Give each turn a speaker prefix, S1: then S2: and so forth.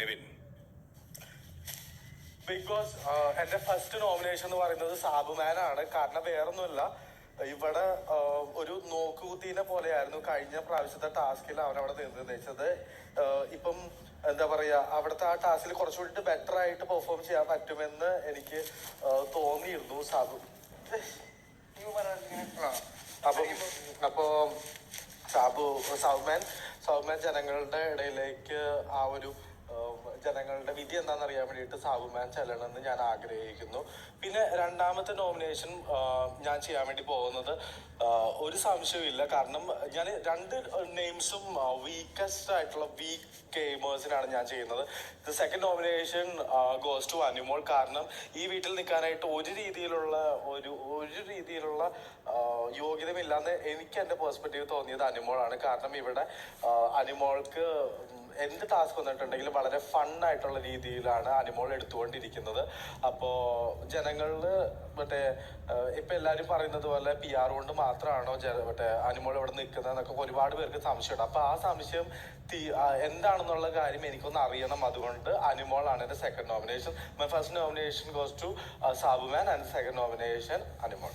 S1: Nivin.
S2: Big boss എന്റെ first nomination എന്ന് പറയുന്നത് സാബുമാൻ ആണ്. കാരണം വേറൊന്നുമല്ല, ഇവിടെ ഒരു നോക്കുകുത്തീനെ പോലെയായിരുന്നു കഴിഞ്ഞ പ്രാവശ്യത്തെ ടാസ്കിൽ അവനവിടെ നിർദ്ദേശിച്ചത്. ഇപ്പം എന്താ പറയാ, അവിടുത്തെ ആ ടാസ്കിൽ കുറച്ചുകൂടി ബെറ്റർ ആയിട്ട് പെർഫോം ചെയ്യാൻ പറ്റുമെന്ന് എനിക്ക് തോന്നിയിരുന്നു. അപ്പോ സൗമ്യാൻ ജനങ്ങളുടെ ഇടയിലേക്ക് ആ ഒരു ജനങ്ങളുടെ വിധി എന്താണെന്ന് അറിയാൻ വേണ്ടിയിട്ട് സാബുമാൻ ചെല്ലണമെന്ന് ഞാൻ ആഗ്രഹിക്കുന്നു. പിന്നെ രണ്ടാമത്തെ നോമിനേഷൻ ഞാൻ ചെയ്യാൻ വേണ്ടി പോകുന്നത് ഒരു സംശയമില്ല. കാരണം ഞാൻ രണ്ട് നെയിംസും വീക്കസ്റ്റ് ആയിട്ടുള്ള വീക്ക് ഗെയിമേഴ്സിനാണ് ഞാൻ ചെയ്യുന്നത്. The second nomination goes to Animol. കാരണം ഈ വീട്ടിൽ നിൽക്കാനായിട്ട് ഒരു രീതിയിലുള്ള യോഗ്യതയില്ലാന്ന് എനിക്ക് എൻ്റെ പേഴ്സ്പെക്റ്റീവ് തോന്നിയത് അനിമോളാണ്. കാരണം ഇവിടെ അനിമോൾക്ക് എന്ത് ടാസ്ക് വന്നിട്ടുണ്ടെങ്കിലും വളരെ ഫണ്ണായിട്ടുള്ള രീതിയിലാണ് അനിമോൾ എടുത്തുകൊണ്ടിരിക്കുന്നത്. അപ്പോൾ ജനങ്ങളിൽ ഇപ്പം എല്ലാവരും പറയുന്നത് പോലെ PR കൊണ്ട് മാത്രമാണോ അനിമോൾ ഇവിടെ നിൽക്കുന്നതെന്നൊക്കെ ഒരുപാട് പേർക്ക് സംശയമുണ്ട്. അപ്പോൾ ആ സംശയം എന്താണെന്നുള്ള കാര്യം എനിക്കൊന്ന് അറിയണം. അതുകൊണ്ട് അനിമോളാണ് എൻ്റെ second nomination. My first nomination goes to Sabumon and second nomination Animol.